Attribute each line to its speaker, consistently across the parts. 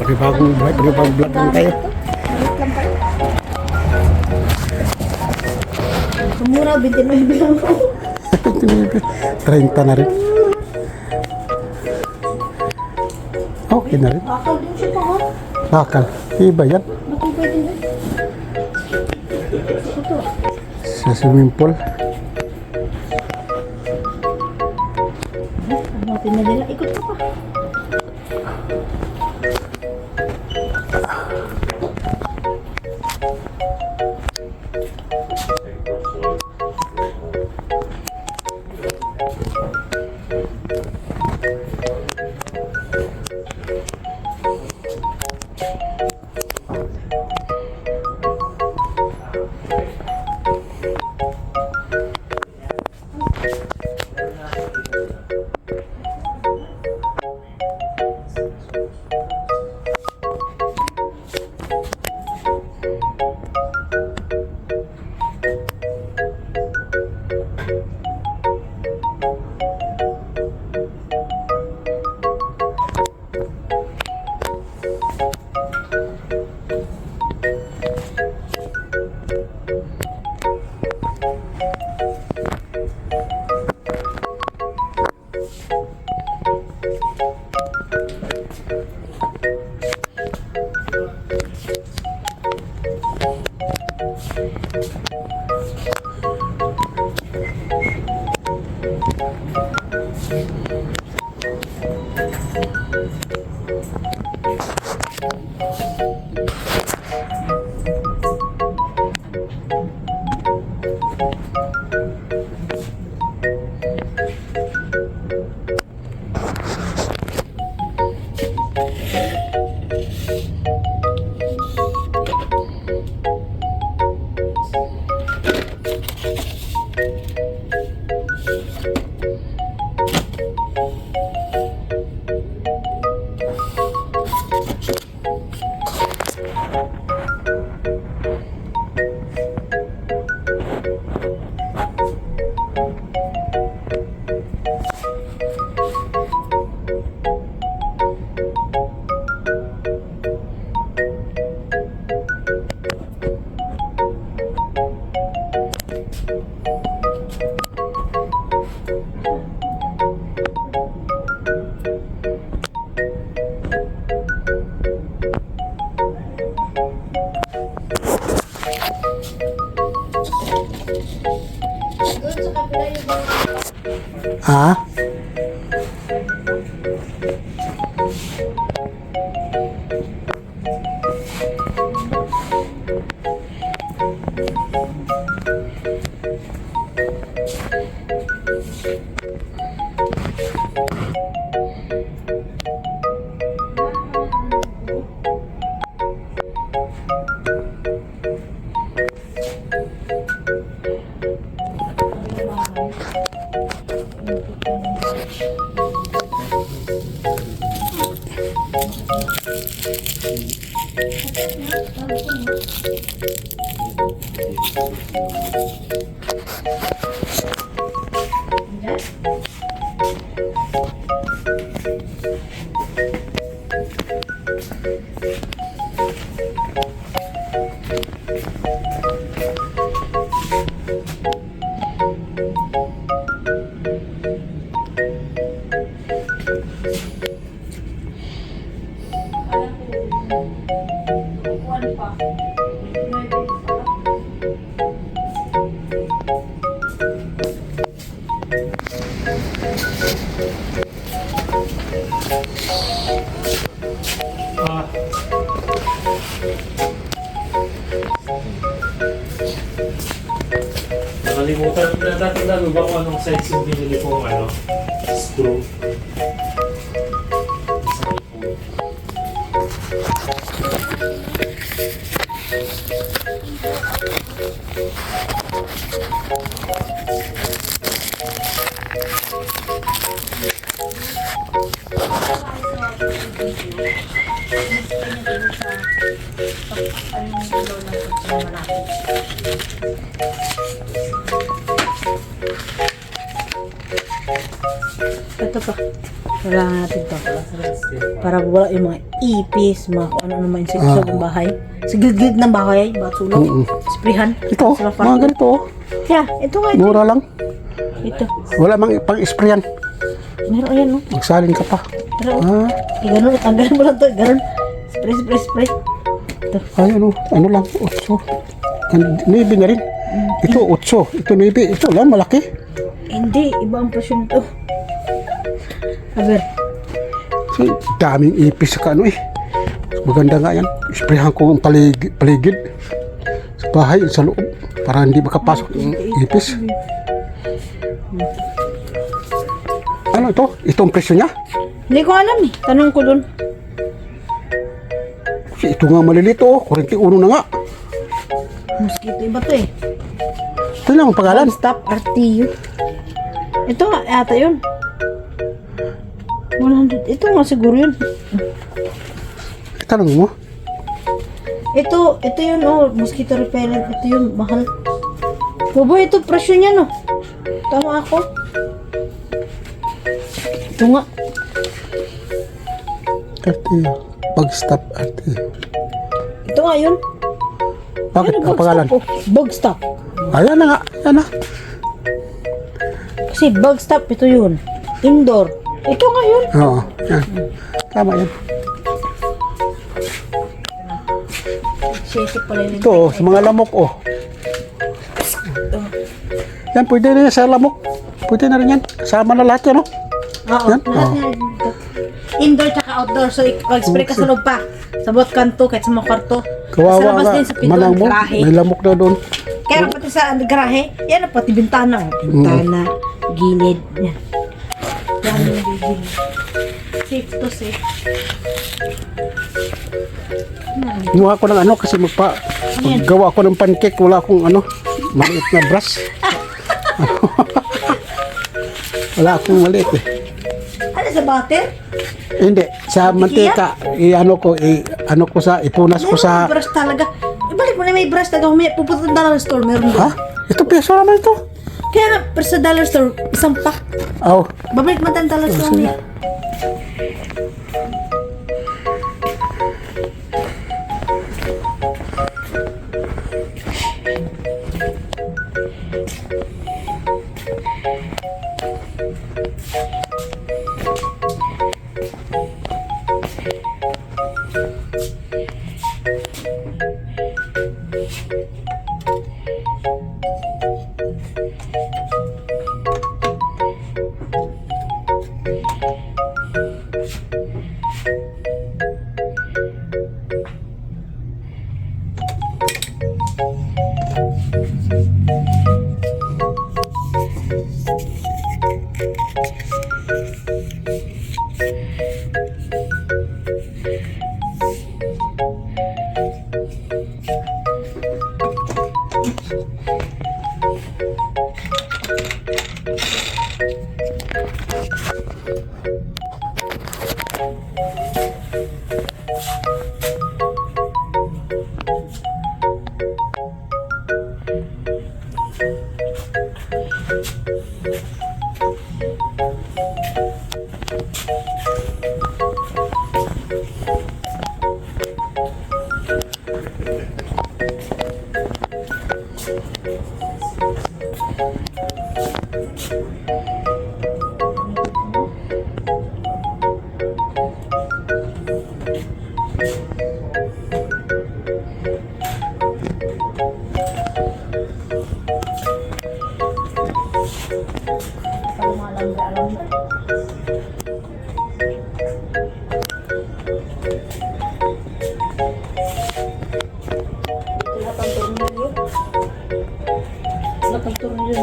Speaker 1: Bagong buhay, bagong vlog lang tayo.
Speaker 2: Balik lang pala. Mura, 29 lang ako.
Speaker 1: 30 na rin. Okay na rin.
Speaker 2: Bakal din siya pa, ha?
Speaker 1: Bakal. Iba yan.
Speaker 2: Matibay din rin. Ito.
Speaker 1: Sa swimming pool.
Speaker 2: Ang natin na nila. Ikot ka pa.
Speaker 1: Ah?
Speaker 3: Nakalimutan, natatandaan mo ba kung anong size yung binili kong screw?
Speaker 2: Ito pa. Kailangan natin to. Para wala yung mga ipis, mga kung ano naman yung sa bahay. Sa gilid ng bahay, batsulong, sprihan.
Speaker 1: Ito, mga ganito. Oh.
Speaker 2: Yeah, ito nga. Ito.
Speaker 1: Mura lang.
Speaker 2: Ito.
Speaker 1: Wala mang pang-sprayan.
Speaker 2: Meron yan, no?
Speaker 1: Magsalin ka pa.
Speaker 2: Pero,
Speaker 1: Ah,
Speaker 2: ganun, tanggalin mo lang to. Ganun. Spray, spray, spray. Ito.
Speaker 1: ay ano lang, 8. 9 na rin. Ito 8, ito 9. Ito lang, malaki.
Speaker 2: Hindi, iba ang presyo nito. Aber,
Speaker 1: Kasi daming ipis sa ano eh. Maganda nga yan. Sprayan ko ang paligid sa bahay, sa loob. Para hindi makapasok yung ipis. Ano ito? Itong presyo niya?
Speaker 2: hindi ko alam eh. Tanong ko dun.
Speaker 1: Kasi ito nga malilito oh. 41 na nga.
Speaker 2: Mosquito, iba to eh.
Speaker 1: Ito lang ang pangalan.
Speaker 2: Stop RTU. Ito nga, ata yun. 100. Ito nga siguro yun.
Speaker 1: Tanong mo.
Speaker 2: Ito yun, oh. Mosquito repellent. Ito yun, mahal. Bobo, ito, presyo niya, no. Tama ako. Ito nga.
Speaker 1: RTO. Pag-stop RTO.
Speaker 2: Ito nga yun.
Speaker 1: Bakit
Speaker 2: Ano,
Speaker 1: ang pangalan?
Speaker 2: Bug stop, oh. Bug stop.
Speaker 1: Ayan na nga. Ayan na.
Speaker 2: Kasi bug stop, ito yun. Indoor. Ito nga yun.
Speaker 1: Oo. Yan. Tama yan.
Speaker 2: Sisip pala yun.
Speaker 1: Ito oh, sa mga lamok oh. Yan, pwede na yan sa lamok. Pwede na rin yan. Sama na lahat yan oh.
Speaker 2: Oo,
Speaker 1: Yan?
Speaker 2: lahat
Speaker 1: Oo.
Speaker 2: yan dito. Indoor tsaka outdoor. So, pag-spray ka sa loob pa. Sa bawat kanto, kahit sa mga kwarto. Sa
Speaker 1: Kawawa
Speaker 2: labas
Speaker 1: nga.
Speaker 2: din, sa pinto,
Speaker 1: Manang mo.
Speaker 2: garahe.
Speaker 1: May lamok na doon.
Speaker 2: Kaya pati sa garahe, yan ang pati bintana. Oh. Bintana, gilid. Yan. Yan yung gilid. Safe to safe.
Speaker 1: Kinuha ko ng ano kasi maggawa ko ng pancake. Wala akong ano, maliit na brush. Wala akong maliit eh.
Speaker 2: Ano sa butter?
Speaker 1: Hindi, sa mantika, ano ko sa, ipunas ko
Speaker 2: Meron
Speaker 1: sa,
Speaker 2: may brush talaga. Ibalik mo na may brush talaga. Pupunta ng dollar store, meron doon.
Speaker 1: ha? Ito peso naman ito.
Speaker 2: Kaya nga, per sa dollar store, isang pack.
Speaker 1: Oh,
Speaker 2: Babalik mo ng dollar store niya.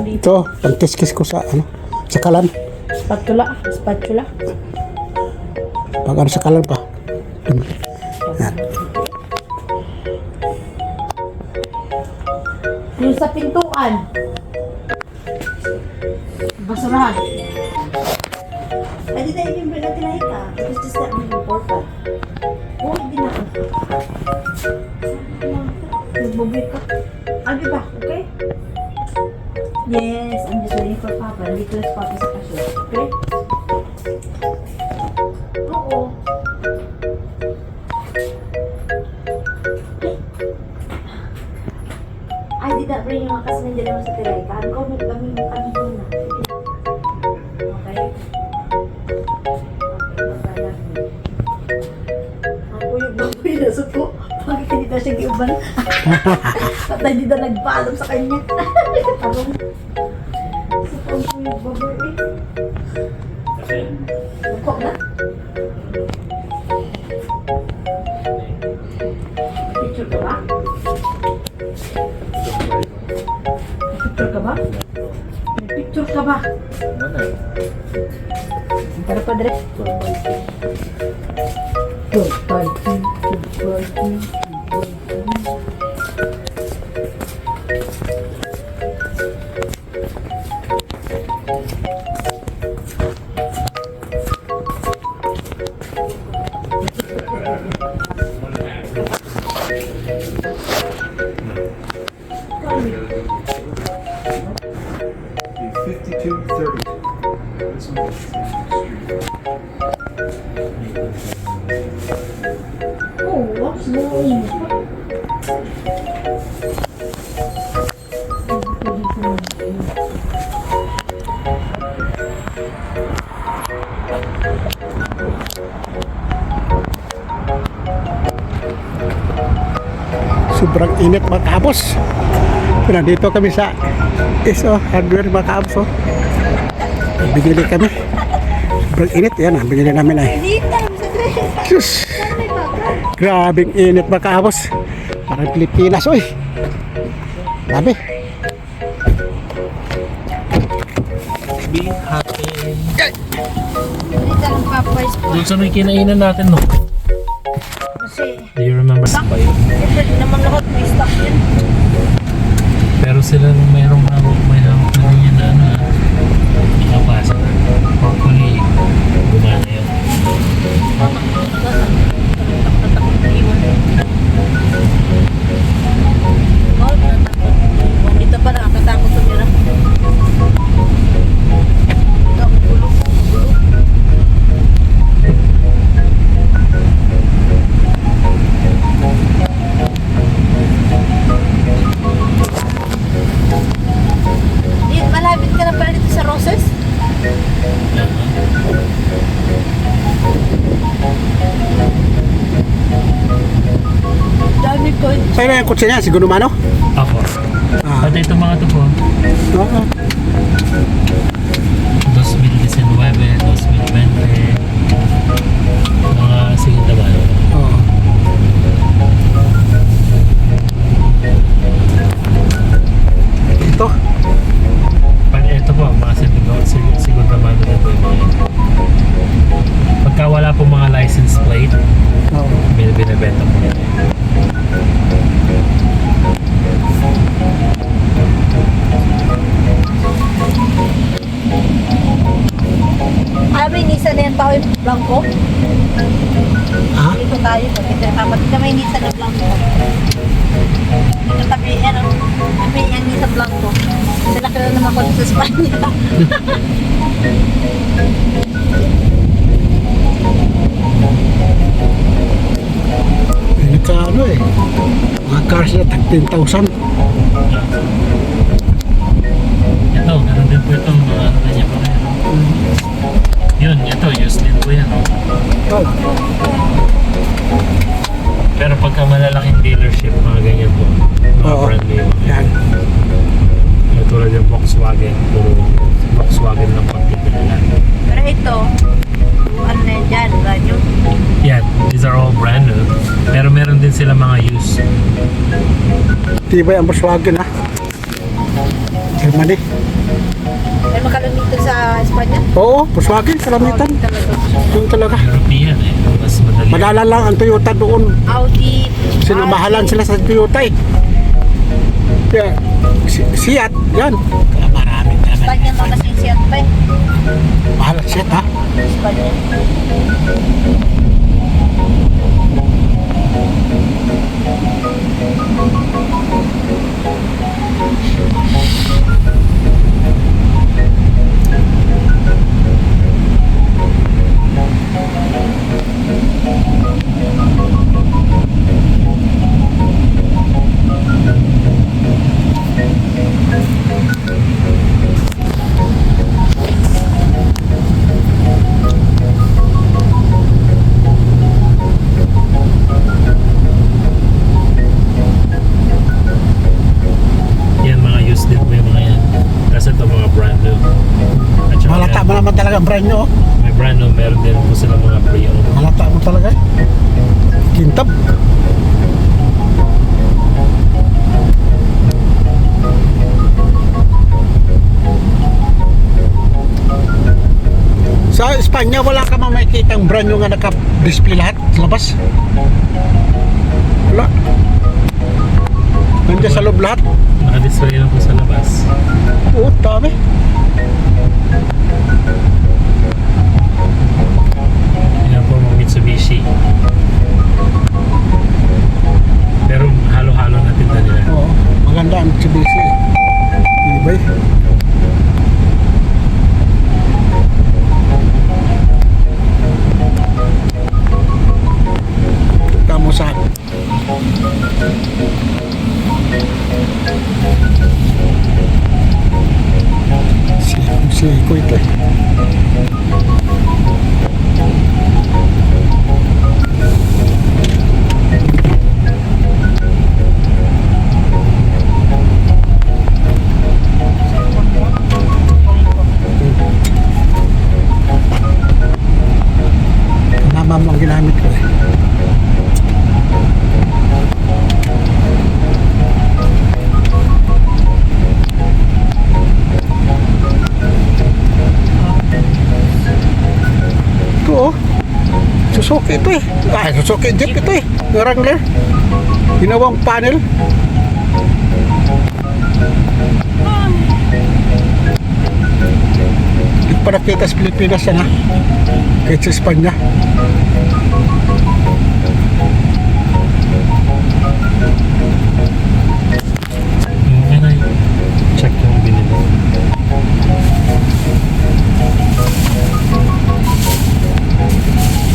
Speaker 1: ito, pang-kiss ko sa, ano, sa kalan.
Speaker 2: Spatula. Spatula.
Speaker 1: Pag ano sa kalan pa. Yan.
Speaker 2: Yung sa pintuan. Basurahan. Ay, di tayo yung bring natin na ika. Because this is not really important. Oh, hindi na ako. Nagbubit ka. Abi ba? Okay? Yes, I'm just waiting for Papa. Dito is Papa sa kasyo. Okay? hindi na rin yung kasi nandiyan naman sa tiray. Kaan ko, kami na. Okay. Ang kuyog baboy na supo. Bakit hindi na siya giuban? At hindi na nagpaalam sa kanya. Tarong. Supo ang kuyog baboy eh.
Speaker 3: Kasi,
Speaker 2: Bukok na. Picture ka ba? Picture ka ba? May picture ka ba? Para pa dire. Go, party, go, party, go, Oh, what's wrong?
Speaker 1: Sobrang init mga kabos. Nandito kami sa SO Hardware mga kabos. Binili kami. Sobrang init yan. Binili namin ay.
Speaker 2: Dito, sa dress.
Speaker 1: Sus!
Speaker 2: Saan may bagal?
Speaker 1: Grabing init mga kabos. Parang Pilipinas oy. Grabe.
Speaker 3: be happy.
Speaker 2: Dito ang Popeyes po.
Speaker 3: Doon sa may kinainan natin, no?
Speaker 2: Kasi,
Speaker 3: Do you remember sa kayo?
Speaker 2: pwede naman lahat may stock yan.
Speaker 3: Pero sila mayroong hawak na niya na ano, nakapasa. Hopefully, gumana yun.
Speaker 2: Dito pa nakakatakot tumira. Ito ang gulong. Malapit ka na pala dito sa Roses? Dami ko.
Speaker 1: Sa'yo na yung kutsi niya, siguro mano?
Speaker 3: Ako.
Speaker 1: Ah.
Speaker 3: Pati itong mga ito po.
Speaker 1: Oo.
Speaker 3: 2019, 2020. Mga segunda ba?
Speaker 1: Oo. Ito.
Speaker 3: Ito po, mga segunda ba na ito yung mga. Pagka wala po mga license plate,
Speaker 1: Oo.
Speaker 3: binibenta po yan.
Speaker 2: May Nissan na yan pa yung blanco.
Speaker 1: Ha?
Speaker 2: Dito tayo. Dito kapatid na may Nissan na blanco. Dito tabi, ano, may yung Nissan blanco. Sila ka na naman ko sa Spanya.
Speaker 1: Nagka ano eh. Mga cars na tag 10,000.
Speaker 3: Ito, ganun din po itong mga ano na niya pa rin. Yun, ito, used din po yan.
Speaker 1: Oh.
Speaker 3: Pero pagka malalaking dealership, mga ganyan po. Mga
Speaker 1: Oo.
Speaker 3: brand name.
Speaker 1: Yan.
Speaker 3: Tulad yung Volkswagen, puro Volkswagen lang pagtinda nila.
Speaker 2: Pero ito, ano na yan dyan, radyo.
Speaker 3: Yan, these are all brand new. Pero meron din sila mga used.
Speaker 1: Tibay ang Volkswagen ha. Germany.
Speaker 2: May makalamitan sa Espanya.
Speaker 1: Oo, Volkswagen, kalamitan. Yung talaga.
Speaker 3: European eh, mas madali.
Speaker 1: Madala lang ang Toyota doon.
Speaker 2: Audi.
Speaker 1: Sinamahalan sila sa Toyota eh. Kaya, Fiat, yan. Kaya marami naman.
Speaker 2: Espanya mo kasi yung Seat pa eh.
Speaker 1: Mahal ang Fiat ha.
Speaker 2: Espanya.
Speaker 1: talaga brand nyo.
Speaker 3: May brand new, meron din po sila mga pre-owned.
Speaker 1: Halata mo talaga eh. Kintab. Sa Espanya, wala ka makikita ang brand new nga naka-display lahat sa labas. Wala. Nandiyan sa loob lahat.
Speaker 3: Naka-display lang po sa labas.
Speaker 1: Oo, dami.
Speaker 3: Yan po mga Mitsubishi. Pero halo-halo na tinda nila.
Speaker 1: Oo, maganda ang Mitsubishi. Ibay. Tamo sa si ko ito eh. Namam ang ginamit ko eh. Ito oh. Suzuki ito eh. Ay, Suzuki Jeep ito eh. Wrangler. Ginawang panel. Hindi pa nakita sa Pilipinas yan ha. Kahit sa Espanya.
Speaker 3: Okay na yun. Check yung binili.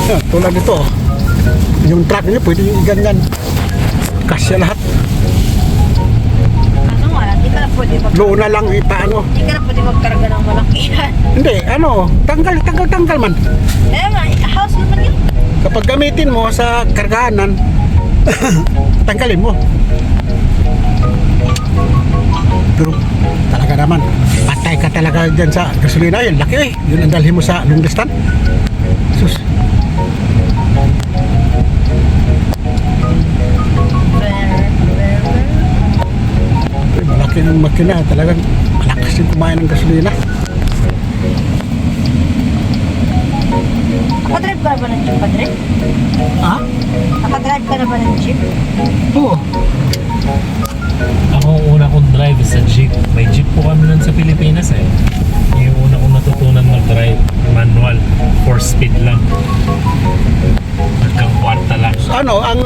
Speaker 1: Yan, tulad nito oh. Yung truck niya pwede yung ganyan. Kasya lahat.
Speaker 2: Ano nga, hindi ka na pwede
Speaker 1: Luna lang ipaano.
Speaker 2: Hindi ka na pwede magkarga ng malakihan.
Speaker 1: Hindi, ano, tanggal man.
Speaker 2: Eh, house naman yun.
Speaker 1: Kapag gamitin mo sa kargahanan, tanggalin mo. Pero talaga naman, patay ka talaga dyan sa gasolina. Yun, laki eh. Yun ang dalhin mo sa long distance. Sus. Ay, malaki ng makina. Talagang malakas yung kumain ng gasolina.
Speaker 2: Nakadrive ka na ba ng jeep, Padre?
Speaker 1: Ha?
Speaker 2: Nakadrive ka na ba ng jeep?
Speaker 1: Oo.
Speaker 3: Ako ang una kong drive sa jeep. May jeep po kami nun sa Pilipinas eh. Yung una kong natutunan mag-drive, manual, 4-speed lang. Hanggang kwarta lang.
Speaker 1: Ano, ang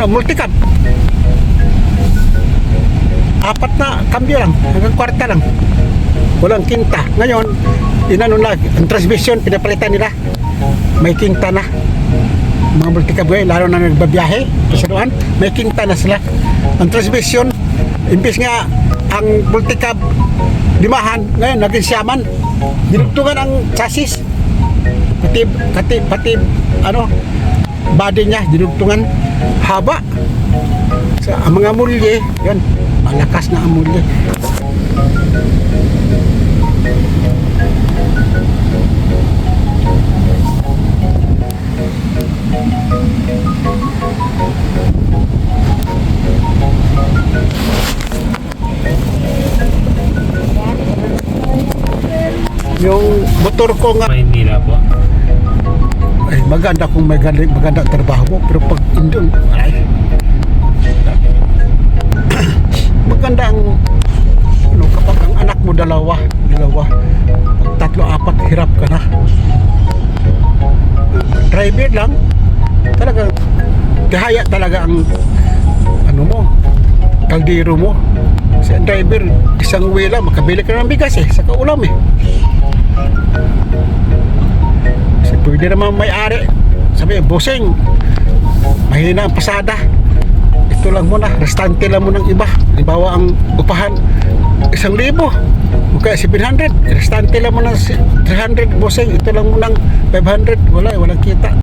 Speaker 1: multicab. 4 na kambyo lang, hanggang kwarta lang. Walang kinta. Ngayon, inano na, ang transmission, pinapalitan nila. May kinta na. Mga multicab ngayon, lalo na nagbabiyahe, sa doon, may kinta na sila. Ang transmission, imbis nga, ang multicab, limahan, ngayon, naging siyaman. Dinugtungan ang chassis. Pati, ano, body niya, dinugtungan, haba. Sa ang mga mulye, yan, malakas na ang mulye. Yung motor ko nga
Speaker 3: Maynila po.
Speaker 1: ay maganda kung maganda ang trabaho mo, pero pag hindi ay maganda ang ano, kapag ang anak mo dalawa pag 3-4 hirap ka na. Driver lang talaga, tihaya talaga ang ano mo, kaldero mo. Kasi ang driver, isang wheel lang, makabili ka ng bigas eh, sa kaulam eh. Kasi pwede naman may-ari, sabi, bossing, mahina ang pasada, ito lang muna, restante lang mo ng iba. Halimbawa ang upahan 1,000 o kaya 700, restante lang mo ng 300, bossing, ito lang mo ng 500, walang kita.